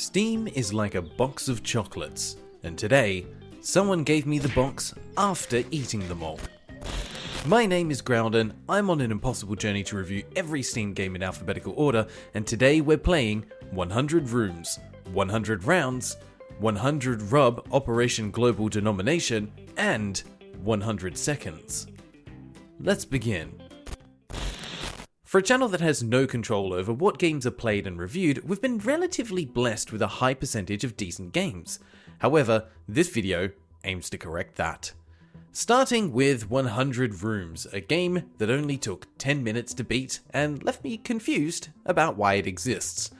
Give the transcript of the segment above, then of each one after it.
Steam is like a box of chocolates, and today, someone gave me the box after eating them all. My name is Graeldon, I'm on an impossible journey to review every Steam game in alphabetical order, and today we're playing 100 Rooms, 100 Rounds, 100 Rub Operation Global Denomination, and 100 Seconds. Let's begin. For a channel that has no control over what games are played and reviewed, we've been relatively blessed with a high percentage of decent games. However, this video aims to correct that. Starting with 100 Rooms, a game that only took 10 minutes to beat and left me confused about why it exists.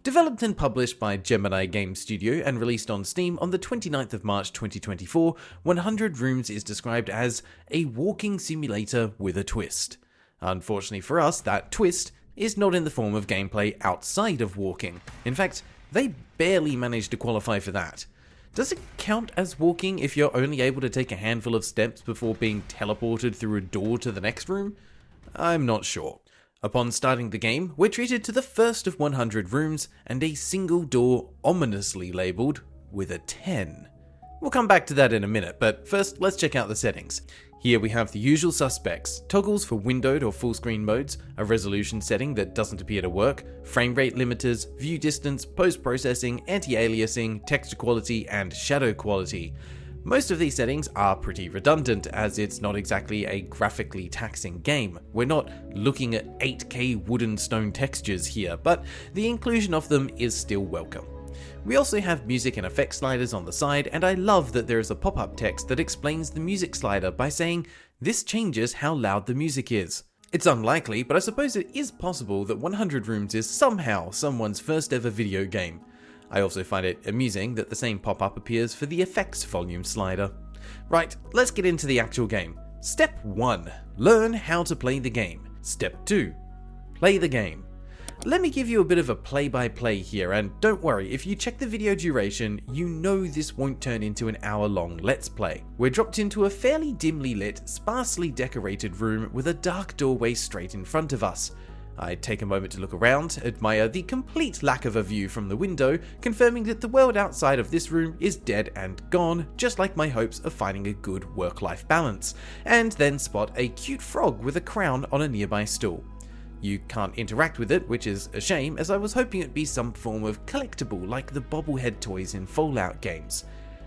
Developed and published by Gemini Game Studio and released on Steam on the 29th of March 2024, 100 Rooms is described as a walking simulator with a twist. Unfortunately for us, that twist is not in the form of gameplay outside of walking. In fact, they barely managed to qualify for that. Does it count as walking if you're only able to take a handful of steps before being teleported through a door to the next room? I'm not sure. Upon starting the game, we're treated to the first of 100 rooms and a single door ominously labelled with a 10. We'll come back to that in a minute, but first let's check out the settings. Here we have the usual suspects: toggles for windowed or full screen modes, a resolution setting that doesn't appear to work, frame rate limiters, view distance, post-processing, anti-aliasing, texture quality, and shadow quality. Most of these settings are pretty redundant, as it's not exactly a graphically taxing game. We're not looking at 8K wood and stone textures here, but the inclusion of them is still welcome. We also have music and effects sliders on the side, and I love that there is a pop-up text that explains the music slider by saying, "This changes how loud the music is." It's unlikely, but I suppose it is possible that 100 Rooms is somehow someone's first ever video game. I also find it amusing that the same pop-up appears for the effects volume slider. Right, let's get into the actual game. Step 1. Learn how to play the game. Step 2. Play the game. Let me give you a bit of a play-by-play here, and don't worry, if you check the video duration, you know this won't turn into an hour-long Let's Play. We're dropped into a fairly dimly lit, sparsely decorated room with a dark doorway straight in front of us. I take a moment to look around, admire the complete lack of a view from the window, confirming that the world outside of this room is dead and gone, just like my hopes of finding a good work-life balance, and then spot a cute frog with a crown on a nearby stool. You can't interact with it, which is a shame, as I was hoping it'd be some form of collectible like the bobblehead toys in Fallout games.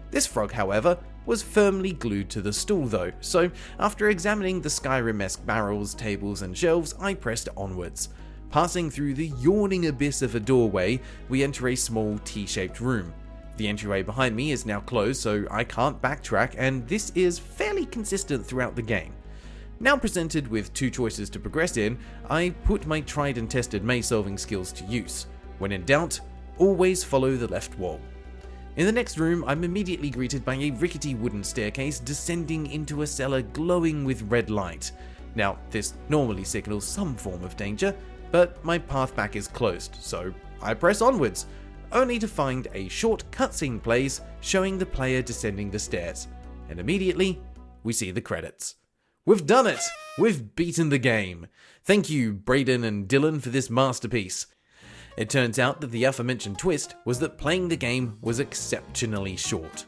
This frog, however, was firmly glued to the stool though, so after examining the Skyrim-esque barrels, tables and shelves, I pressed onwards. Passing through the yawning abyss of a doorway, we enter a small T-shaped room. The entryway behind me is now closed, so I can't backtrack, and this is fairly consistent throughout the game. Now presented with two choices to progress in, I put my tried and tested maze-solving skills to use. When in doubt, always follow the left wall. In the next room, I'm immediately greeted by a rickety wooden staircase descending into a cellar glowing with red light. Now, this normally signals some form of danger, but my path back is closed, so I press onwards, only to find a short cutscene plays showing the player descending the stairs, and immediately, we see the credits. We've done it! We've beaten the game! Thank you, Graeldon and Dylan, for this masterpiece. It turns out that the aforementioned twist was that playing the game was exceptionally short.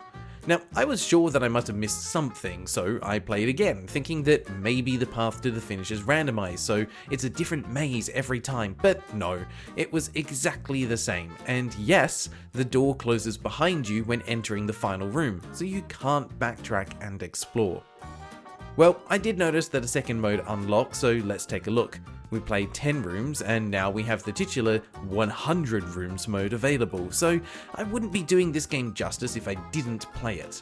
Now, I was sure that I must have missed something, so I played again, thinking that maybe the path to the finish is randomized, so it's a different maze every time, but no, it was exactly the same. And yes, the door closes behind you when entering the final room, so you can't backtrack and explore. Well, I did notice that a second mode unlocked, so let's take a look. We played 10 rooms, and now we have the titular 100 rooms mode available, so I wouldn't be doing this game justice if I didn't play it.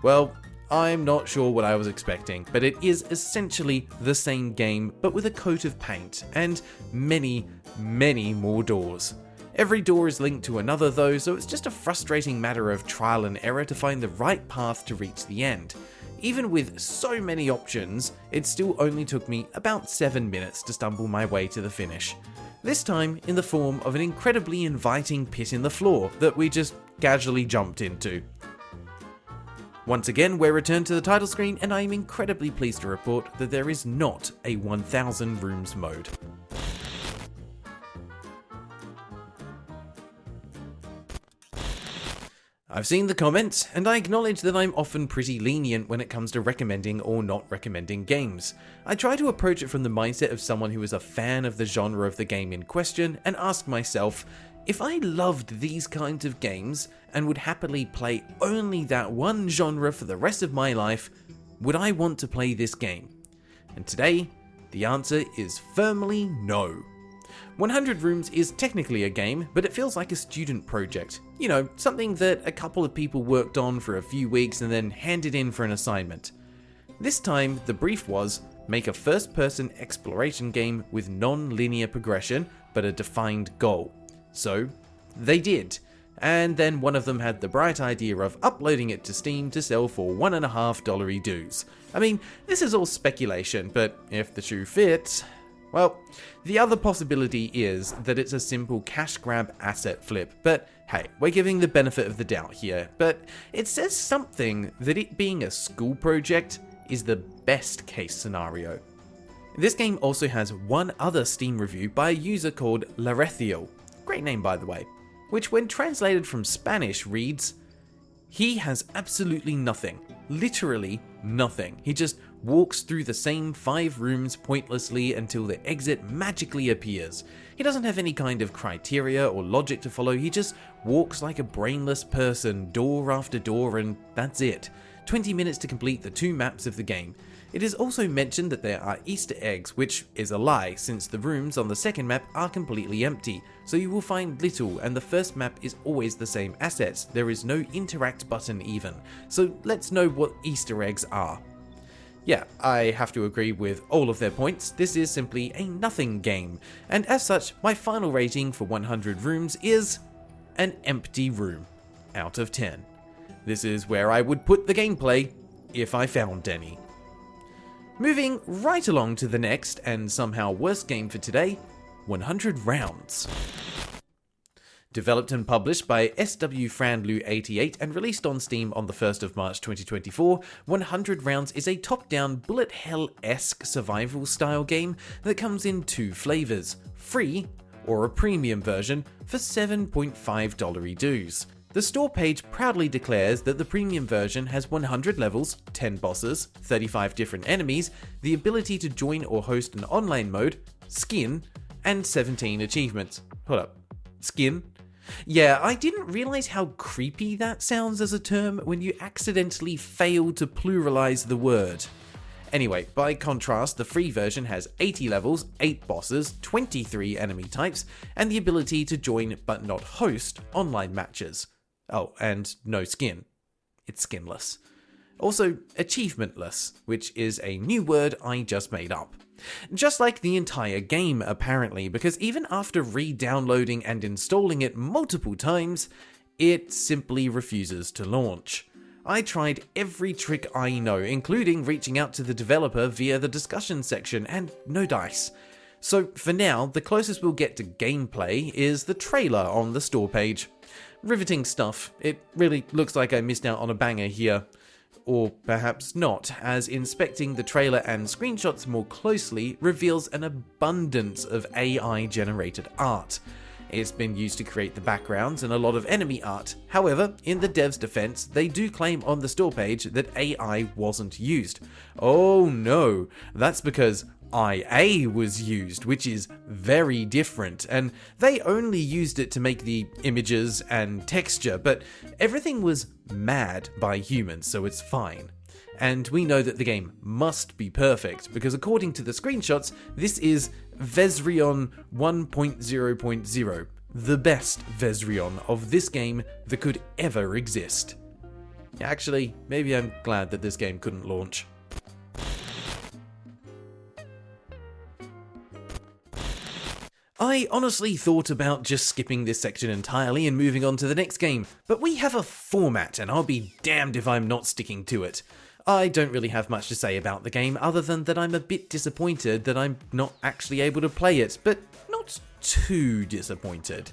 Well, I'm not sure what I was expecting, but it is essentially the same game, but with a coat of paint, and many, many more doors. Every door is linked to another though, so it's just a frustrating matter of trial and error to find the right path to reach the end. Even with so many options, it still only took me about 7 minutes to stumble my way to the finish. This time in the form of an incredibly inviting pit in the floor that we just casually jumped into. Once again, we're returned to the title screen, and I am incredibly pleased to report that there is not a 1000 rooms mode. I've seen the comments, and I acknowledge that I'm often pretty lenient when it comes to recommending or not recommending games. I try to approach it from the mindset of someone who is a fan of the genre of the game in question, and ask myself, if I loved these kinds of games and would happily play only that one genre for the rest of my life, would I want to play this game? And today, the answer is firmly no. 100 Rooms is technically a game, but it feels like a student project. You know, something that a couple of people worked on for a few weeks and then handed in for an assignment. This time, the brief was, make a first-person exploration game with non-linear progression, but a defined goal. So, they did. And then one of them had the bright idea of uploading it to Steam to sell for $1.50 dues. I mean, this is all speculation, but if the shoe fits... Well, the other possibility is that it's a simple cash grab asset flip, but hey, we're giving the benefit of the doubt here, but it says something that it being a school project is the best case scenario. This game also has one other Steam review by a user called Larethiel, great name by the way, which when translated from Spanish reads, he has absolutely nothing, literally nothing. He just walks through the same 5 rooms pointlessly until the exit magically appears. He doesn't have any kind of criteria or logic to follow, he just walks like a brainless person, door after door, and that's it. 20 minutes to complete the 2 maps of the game. It is also mentioned that there are Easter eggs, which is a lie, since the rooms on the second map are completely empty, so you will find little, and the first map is always the same assets. There is no interact button even, so let's know what Easter eggs are. Yeah, I have to agree with all of their points. This is simply a nothing game, and as such, my final rating for 100 Rooms is an empty room out of 10. This is where I would put the gameplay if I found any. Moving right along to the next and somehow worst game for today, 100 Rounds. Developed and published by SW Franlu88 and released on Steam on the 1st of March 2024, 100 Rounds is a top-down bullet hell-esque survival style game that comes in 2 flavors, free or a premium version for $7.50 dues. The store page proudly declares that the premium version has 100 levels, 10 bosses, 35 different enemies, the ability to join or host an online mode, skin, and 17 achievements. Hold up, skin? Yeah, I didn't realize how creepy that sounds as a term when you accidentally fail to pluralize the word. Anyway, by contrast, the free version has 80 levels, 8 bosses, 23 enemy types, and the ability to join but not host online matches. Oh, and no skin. It's skinless. Also, achievementless, which is a new word I just made up. Just like the entire game, apparently, because even after re-downloading and installing it multiple times, it simply refuses to launch. I tried every trick I know, including reaching out to the developer via the discussion section, and no dice. So for now, the closest we'll get to gameplay is the trailer on the store page. Riveting stuff. It really looks like I missed out on a banger here. Or perhaps not, as inspecting the trailer and screenshots more closely reveals an abundance of AI-generated art. It's been used to create the backgrounds and a lot of enemy art. However, in the devs' defense, they do claim on the store page that AI wasn't used. Oh no, that's because IA was used, which is very different, and they only used it to make the images and texture, but everything was mad by humans, so it's fine. And we know that the game must be perfect, because according to the screenshots, this is Vesrion 1.0.0, the best Vesrion of this game that could ever exist. Actually, maybe I'm glad that this game couldn't launch. I honestly thought about just skipping this section entirely and moving on to the next game, but we have a format and I'll be damned if I'm not sticking to it. I don't really have much to say about the game other than that I'm a bit disappointed that I'm not actually able to play it, but not too disappointed.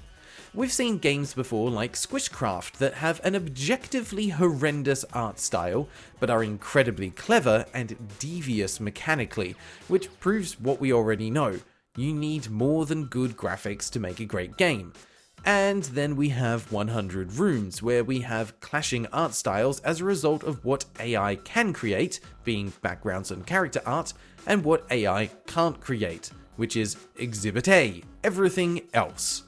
We've seen games before like Squishcraft that have an objectively horrendous art style, but are incredibly clever and devious mechanically, which proves what we already know. You need more than good graphics to make a great game. And then we have 100 rooms, where we have clashing art styles as a result of what AI can create, being backgrounds and character art, and what AI can't create, which is Exhibit A, everything else.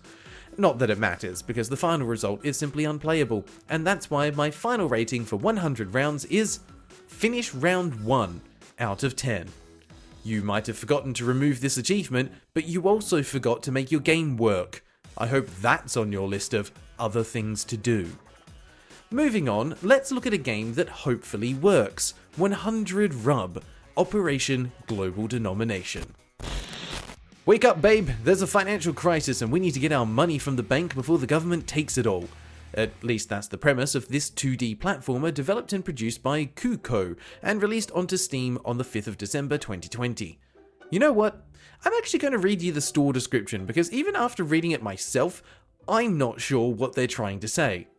Not that it matters, because the final result is simply unplayable, and that's why my final rating for 100 rounds is Finish Round 1 out of 10. You might have forgotten to remove this achievement, but you also forgot to make your game work. I hope that's on your list of other things to do. Moving on, let's look at a game that hopefully works. 100 Rub, Operation Global Denomination. Wake up, babe! There's a financial crisis and we need to get our money from the bank before the government takes it all. At least that's the premise of this 2D platformer developed and produced by Kuko and released onto Steam on the 5th of December 2020. You know what? I'm actually going to read you the store description because even after reading it myself, I'm not sure what they're trying to say.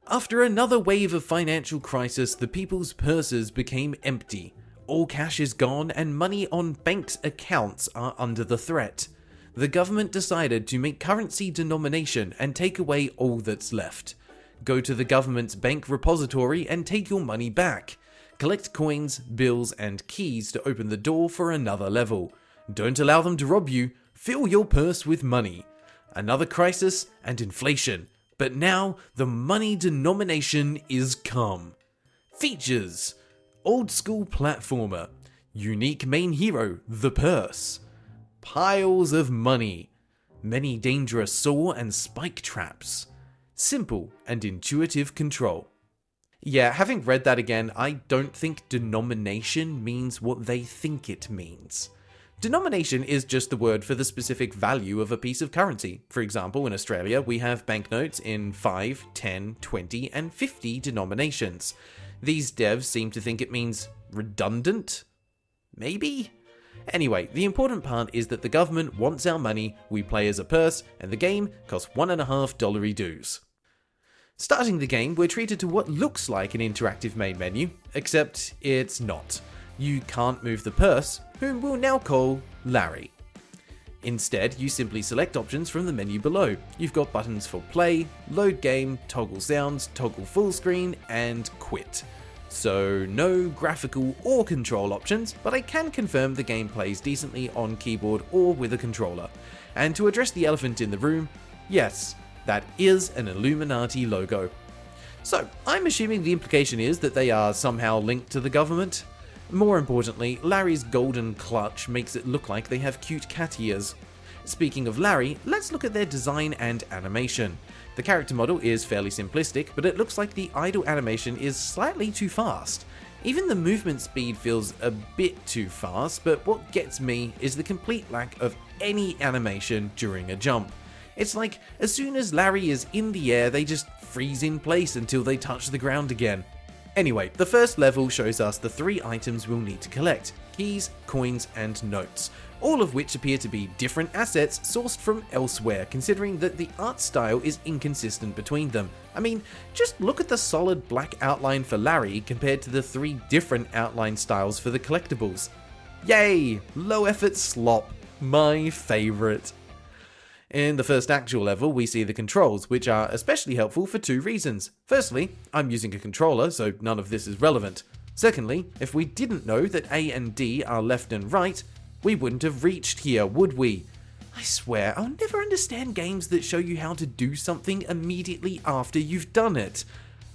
After another wave of financial crisis, the people's purses became empty. All cash is gone and money on banks' accounts are under the threat. The government decided to make currency denomination and take away all that's left. Go to the government's bank repository and take your money back. Collect coins, bills, and keys to open the door for another level. Don't allow them to rob you. Fill your purse with money. Another crisis and inflation. But now the money denomination is come. Features: old school platformer. Unique main hero, the purse. Piles of money. Many dangerous saw and spike traps. Simple and intuitive control. Yeah, having read that again, I don't think denomination means what they think it means. Denomination is just the word for the specific value of a piece of currency. For example, in Australia, we have banknotes in 5, 10, 20, and 50 denominations. These devs seem to think it means redundant? Maybe? Anyway, the important part is that the government wants our money, we play as a purse, and the game costs $1.50 dues. Starting the game, we're treated to what looks like an interactive main menu, except it's not. You can't move the purse, whom we'll now call Larry. Instead, you simply select options from the menu below. You've got buttons for play, load game, toggle sounds, toggle full screen, and quit. So no graphical or control options, but I can confirm the game plays decently on keyboard or with a controller. And to address the elephant in the room, yes, that is an Illuminati logo. So I'm assuming the implication is that they are somehow linked to the government. More importantly, Larry's golden clutch makes it look like they have cute cat ears. Speaking of Larry, let's look at their design and animation. The character model is fairly simplistic, but it looks like the idle animation is slightly too fast. Even the movement speed feels a bit too fast, but what gets me is the complete lack of any animation during a jump. It's like as soon as Larry is in the air, they just freeze in place until they touch the ground again. Anyway, the first level shows us the 3 items we'll need to collect: keys, coins, and notes, all of which appear to be different assets sourced from elsewhere, considering that the art style is inconsistent between them. I mean, just look at the solid black outline for Larry compared to the 3 different outline styles for the collectibles. Yay! Low effort slop. My favourite. In the first actual level, we see the controls, which are especially helpful for 2 reasons. Firstly, I'm using a controller, so none of this is relevant. Secondly, if we didn't know that A and D are left and right, we wouldn't have reached here, would we? I swear, I'll never understand games that show you how to do something immediately after you've done it.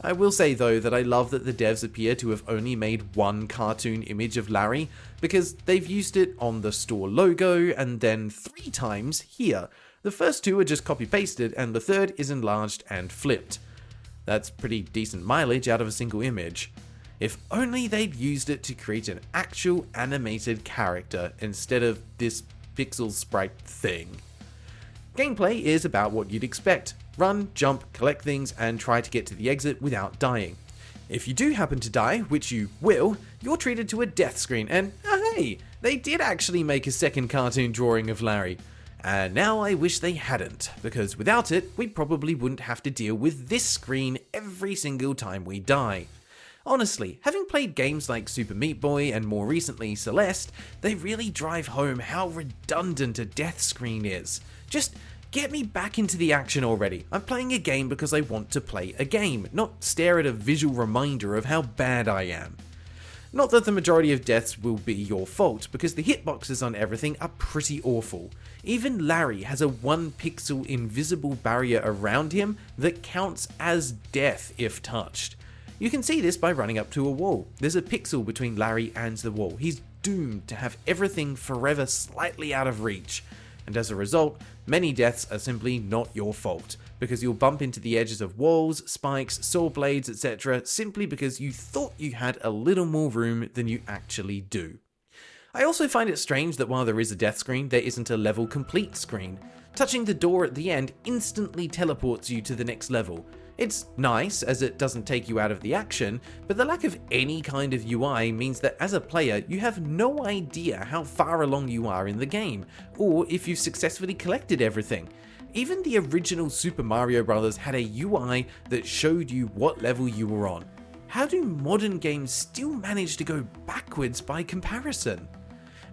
I will say though that I love that the devs appear to have only made 1 cartoon image of Larry, because they've used it on the store logo and then 3 times here. The first 2 are just copy-pasted, and the third is enlarged and flipped. That's pretty decent mileage out of a single image. If only they'd used it to create an actual animated character instead of this pixel sprite thing. Gameplay is about what you'd expect. Run, jump, collect things, and try to get to the exit without dying. If you do happen to die, which you will, you're treated to a death screen, and hey, they did actually make a second cartoon drawing of Larry. And now I wish they hadn't, because without it, we probably wouldn't have to deal with this screen every single time we die. Honestly, having played games like Super Meat Boy and more recently Celeste, they really drive home how redundant a death screen is. Just Get me back into the action already. I'm playing a game because I want to play a game, not stare at a visual reminder of how bad I am. Not that the majority of deaths will be your fault, because the hitboxes on everything are pretty awful. Even Larry has a 1 pixel invisible barrier around him that counts as death if touched. You can see this by running up to a wall. There's a pixel between Larry and the wall. He's doomed to have everything forever slightly out of reach. And as a result, many deaths are simply not your fault, because you'll bump into the edges of walls, spikes, saw blades, etc. simply because you thought you had a little more room than you actually do. I also find it strange that while there is a death screen, there isn't a level complete screen. Touching the door at the end instantly teleports you to the next level. It's nice, as it doesn't take you out of the action, but the lack of any kind of UI means that as a player, you have no idea how far along you are in the game, or if you've successfully collected everything. Even the original Super Mario Bros. Had a UI that showed you what level you were on. How do modern games still manage to go backwards by comparison?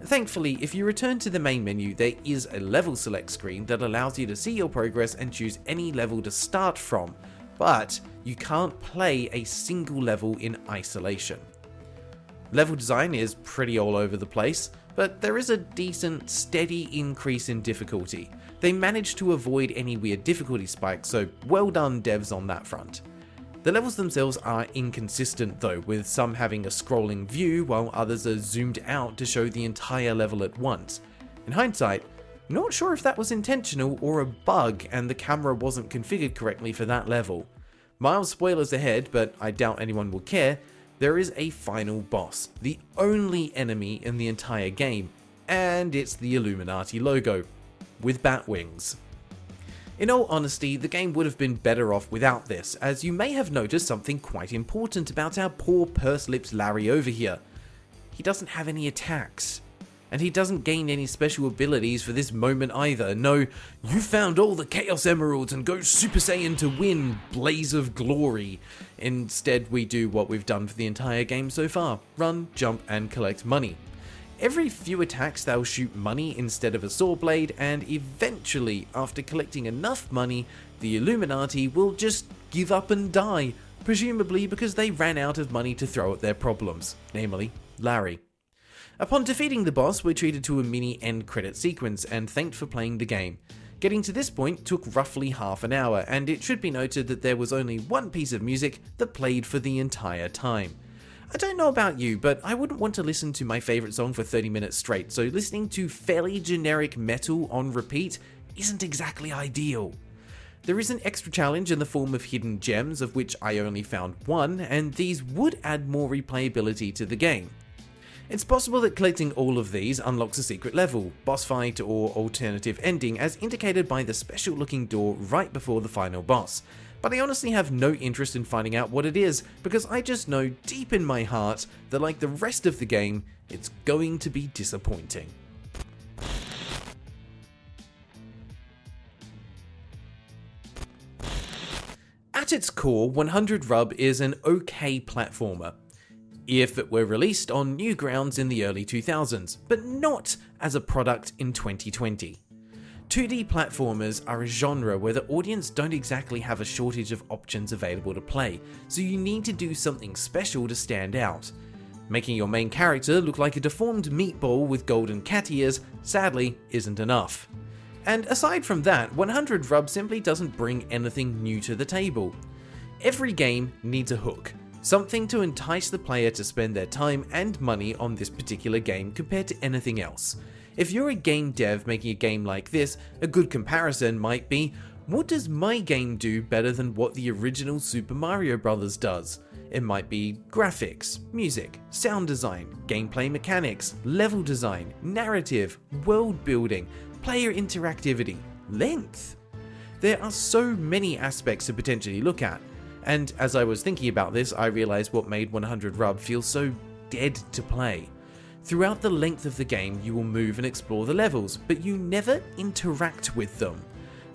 Thankfully, if you return to the main menu, there is a level select screen that allows you to see your progress and choose any level to start from, but you can't play a single level in isolation. Level design is pretty all over the place, but there is a decent, steady increase in difficulty. They managed to avoid any weird difficulty spikes, so well done devs on that front. The levels themselves are inconsistent though, with some having a scrolling view while others are zoomed out to show the entire level at once. In hindsight, not sure if that was intentional or a bug and the camera wasn't configured correctly for that level. Mild spoilers ahead, but I doubt anyone will care. There is a final boss, the only enemy in the entire game, and it's the Illuminati logo, with bat wings. In all honesty, the game would have been better off without this, as you may have noticed something quite important about our poor purse-lipped Larry over here. He doesn't have any attacks. And he doesn't gain any special abilities for this moment either. No, you found all the Chaos Emeralds and go Super Saiyan to win, blaze of glory. Instead, we do what we've done for the entire game so far. Run, jump, and collect money. Every few attacks they'll shoot money instead of a saw blade, and eventually, after collecting enough money, the Illuminati will just give up and die, presumably because they ran out of money to throw at their problems, namely Larry. Upon defeating the boss, we're treated to a mini end credit sequence and thanked for playing the game. Getting to this point took roughly half an hour, and it should be noted that there was only one piece of music that played for the entire time. I don't know about you, but I wouldn't want to listen to my favourite song for 30 minutes straight, so listening to fairly generic metal on repeat isn't exactly ideal. There is an extra challenge in the form of hidden gems, of which I only found one, and these would add more replayability to the game. It's possible that collecting all of these unlocks a secret level, boss fight, or alternative ending as indicated by the special looking door right before the final boss, but I honestly have no interest in finding out what it is, because I just know deep in my heart that like the rest of the game, it's going to be disappointing. At its core, 100 Rub is an okay platformer, if it were released on Newgrounds in the early 2000s, but not as a product in 2020. 2D platformers are a genre where the audience don't exactly have a shortage of options available to play, so you need to do something special to stand out. Making your main character look like a deformed meatball with golden cat ears sadly isn't enough. And aside from that, 100 Rub simply doesn't bring anything new to the table. Every game needs a hook. Something to entice the player to spend their time and money on this particular game compared to anything else. If you're a game dev making a game like this, a good comparison might be, what does my game do better than what the original Super Mario Bros. Does? It might be graphics, music, sound design, gameplay mechanics, level design, narrative, world building, player interactivity, length. There are so many aspects to potentially look at. And as I was thinking about this, I realized what made 100 Rub feel so dead to play. Throughout the length of the game, you will move and explore the levels, but you never interact with them.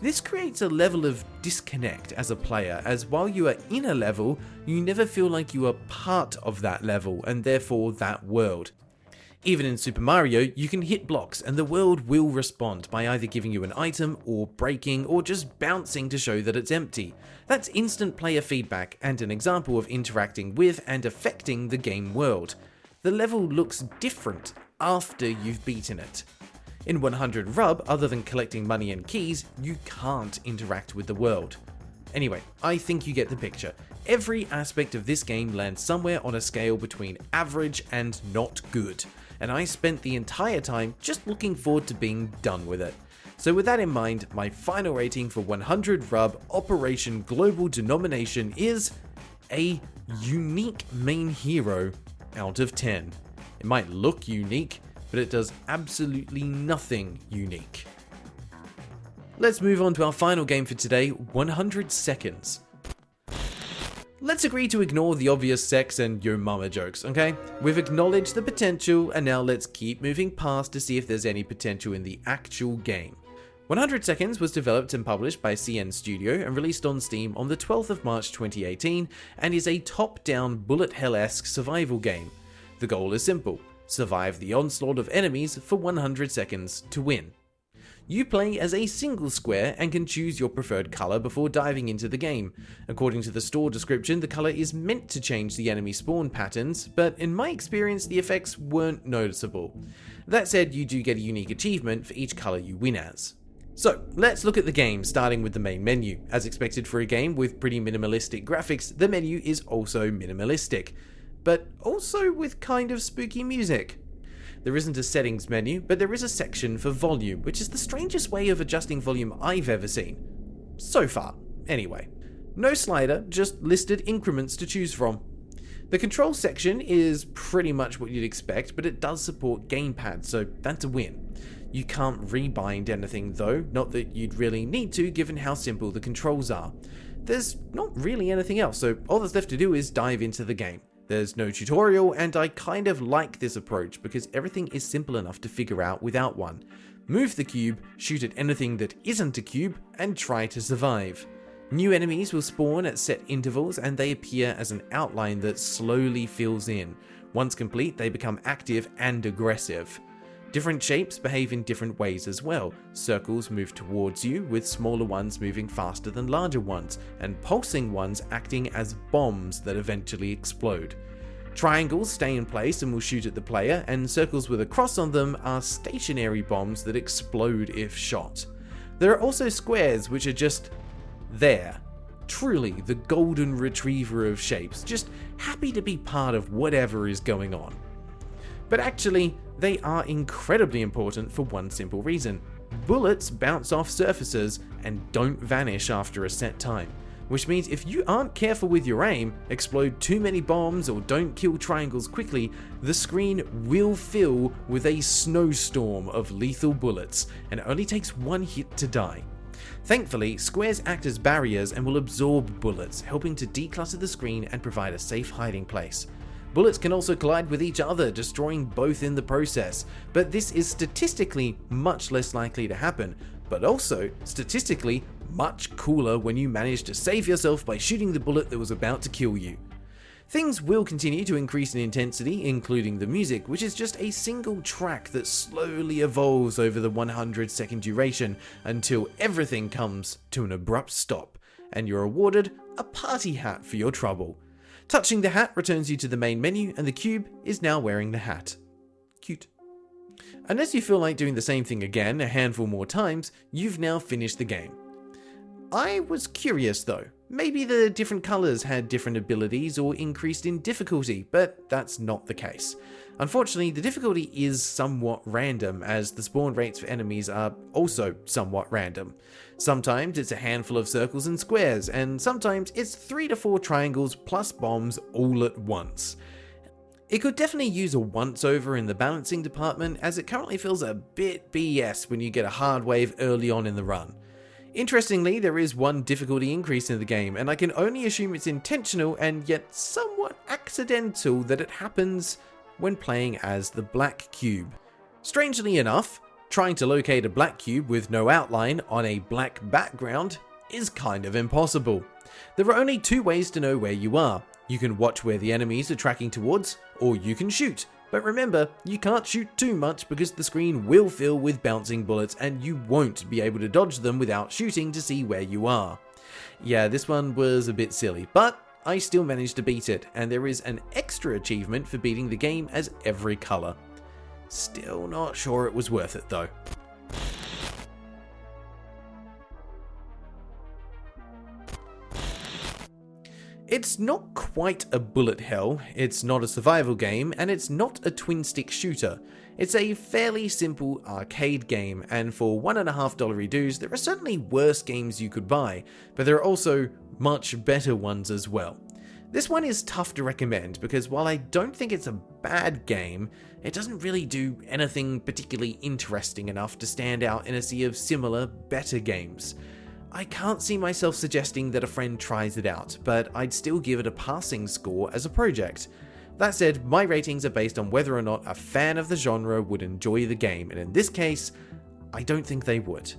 This creates a level of disconnect as a player, as while you are in a level, you never feel like you are part of that level and therefore that world. Even in Super Mario, you can hit blocks and the world will respond by either giving you an item, or breaking, or just bouncing to show that it's empty. That's instant player feedback and an example of interacting with and affecting the game world. The level looks different after you've beaten it. In 100 Rub, other than collecting money and keys, you can't interact with the world. Anyway, I think you get the picture. Every aspect of this game lands somewhere on a scale between average and not good, and I spent the entire time just looking forward to being done with it. So with that in mind, my final rating for 100 Rub Operation Global Denomination is a unique main hero out of 10. It might look unique, but it does absolutely nothing unique. Let's move on to our final game for today, 100 Seconds. Let's agree to ignore the obvious sex and yo mama jokes, okay? We've acknowledged the potential, and now let's keep moving past to see if there's any potential in the actual game. 100 Seconds was developed and published by CN Studio and released on Steam on the 12th of March 2018, and is a top-down bullet hell-esque survival game. The goal is simple: survive the onslaught of enemies for 100 seconds to win. You play as a single square and can choose your preferred colour before diving into the game. According to the store description, the colour is meant to change the enemy spawn patterns, but in my experience the effects weren't noticeable. That said, you do get a unique achievement for each colour you win as. So, let's look at the game, starting with the main menu. As expected for a game with pretty minimalistic graphics, the menu is also minimalistic, but also with kind of spooky music. There isn't a settings menu, but there is a section for volume, which is the strangest way of adjusting volume I've ever seen. So far, anyway. No slider, just listed increments to choose from. The control section is pretty much what you'd expect, but it does support gamepad, so that's a win. You can't rebind anything though, not that you'd really need to given how simple the controls are. There's not really anything else, so all that's left to do is dive into the game. There's no tutorial, and I kind of like this approach because everything is simple enough to figure out without one. Move the cube, shoot at anything that isn't a cube, and try to survive. New enemies will spawn at set intervals and they appear as an outline that slowly fills in. Once complete, they become active and aggressive. Different shapes behave in different ways as well. Circles move towards you, with smaller ones moving faster than larger ones, and pulsing ones acting as bombs that eventually explode. Triangles stay in place and will shoot at the player, and circles with a cross on them are stationary bombs that explode if shot. There are also squares which are just there. Truly the golden retriever of shapes, just happy to be part of whatever is going on. But actually, they are incredibly important for one simple reason. Bullets bounce off surfaces and don't vanish after a set time, which means if you aren't careful with your aim, explode too many bombs, or don't kill triangles quickly, the screen will fill with a snowstorm of lethal bullets, and it only takes one hit to die. Thankfully, squares act as barriers and will absorb bullets, helping to declutter the screen and provide a safe hiding place. Bullets can also collide with each other, destroying both in the process, but this is statistically much less likely to happen, but also statistically much cooler when you manage to save yourself by shooting the bullet that was about to kill you. Things will continue to increase in intensity, including the music, which is just a single track that slowly evolves over the 100-second duration until everything comes to an abrupt stop, and you're awarded a party hat for your trouble. Touching the hat returns you to the main menu, and the cube is now wearing the hat. Cute. Unless you feel like doing the same thing again a handful more times, you've now finished the game. I was curious though. Maybe the different colours had different abilities or increased in difficulty, but that's not the case. Unfortunately, the difficulty is somewhat random, as the spawn rates for enemies are also somewhat random. Sometimes it's a handful of circles and squares, and sometimes it's 3 to 4 triangles plus bombs all at once. It could definitely use a once-over in the balancing department, as it currently feels a bit BS when you get a hard wave early on in the run. Interestingly, there is one difficulty increase in the game, and I can only assume it's intentional and yet somewhat accidental that it happens when playing as the black cube. Strangely enough, trying to locate a black cube with no outline on a black background is kind of impossible. There are only 2 ways to know where you are. You can watch where the enemies are tracking towards, or you can shoot. But remember, you can't shoot too much because the screen will fill with bouncing bullets and you won't be able to dodge them without shooting to see where you are. Yeah, this one was a bit silly, but I still managed to beat it, and there is an extra achievement for beating the game as every colour. Still not sure it was worth it though. It's not quite a bullet hell, it's not a survival game, and it's not a twin-stick shooter. It's a fairly simple arcade game, and for $1.50 dues, there are certainly worse games you could buy, but there are also much better ones as well. This one is tough to recommend because while I don't think it's a bad game, it doesn't really do anything particularly interesting enough to stand out in a sea of similar, better games. I can't see myself suggesting that a friend tries it out, but I'd still give it a passing score as a project. That said, my ratings are based on whether or not a fan of the genre would enjoy the game, and in this case, I don't think they would.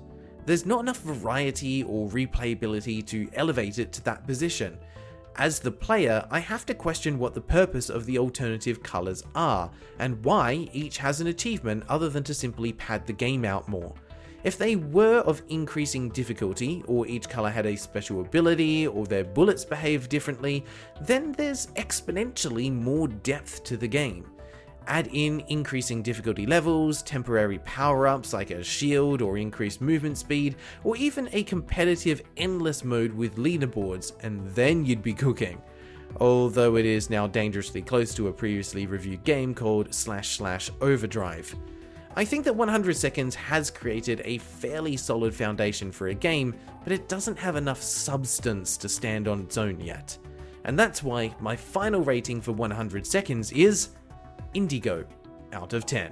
There's not enough variety or replayability to elevate it to that position. As the player, I have to question what the purpose of the alternative colours are, and why each has an achievement other than to simply pad the game out more. If they were of increasing difficulty, or each colour had a special ability, or their bullets behave differently, then there's exponentially more depth to the game. Add in increasing difficulty levels, temporary power-ups like a shield or increased movement speed, or even a competitive endless mode with leaderboards, and then you'd be cooking. Although it is now dangerously close to a previously reviewed game called / Overdrive. I think that 100 Seconds has created a fairly solid foundation for a game, but it doesn't have enough substance to stand on its own yet. And that's why my final rating for 100 Seconds is Indigo out of 10.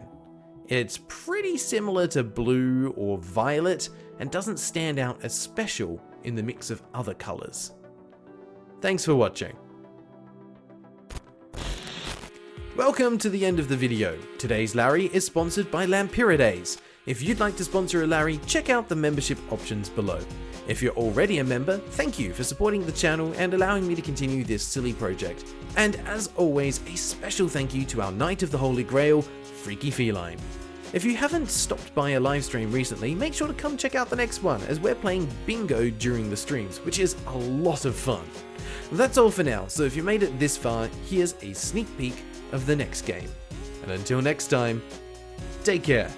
It's pretty similar to Blue or Violet and doesn't stand out as special in the mix of other colours. Thanks for watching. Welcome to the end of the video. Today's Larry is sponsored by Lampyridays. If you'd like to sponsor a Larry, check out the membership options below. If you're already a member, thank you for supporting the channel and allowing me to continue this silly project. And as always, a special thank you to our Knight of the Holy Grail, Freaky Feline. If you haven't stopped by a live stream recently, make sure to come check out the next one, as we're playing bingo during the streams, which is a lot of fun. That's all for now, so if you made it this far, here's a sneak peek of the next game. And until next time, take care.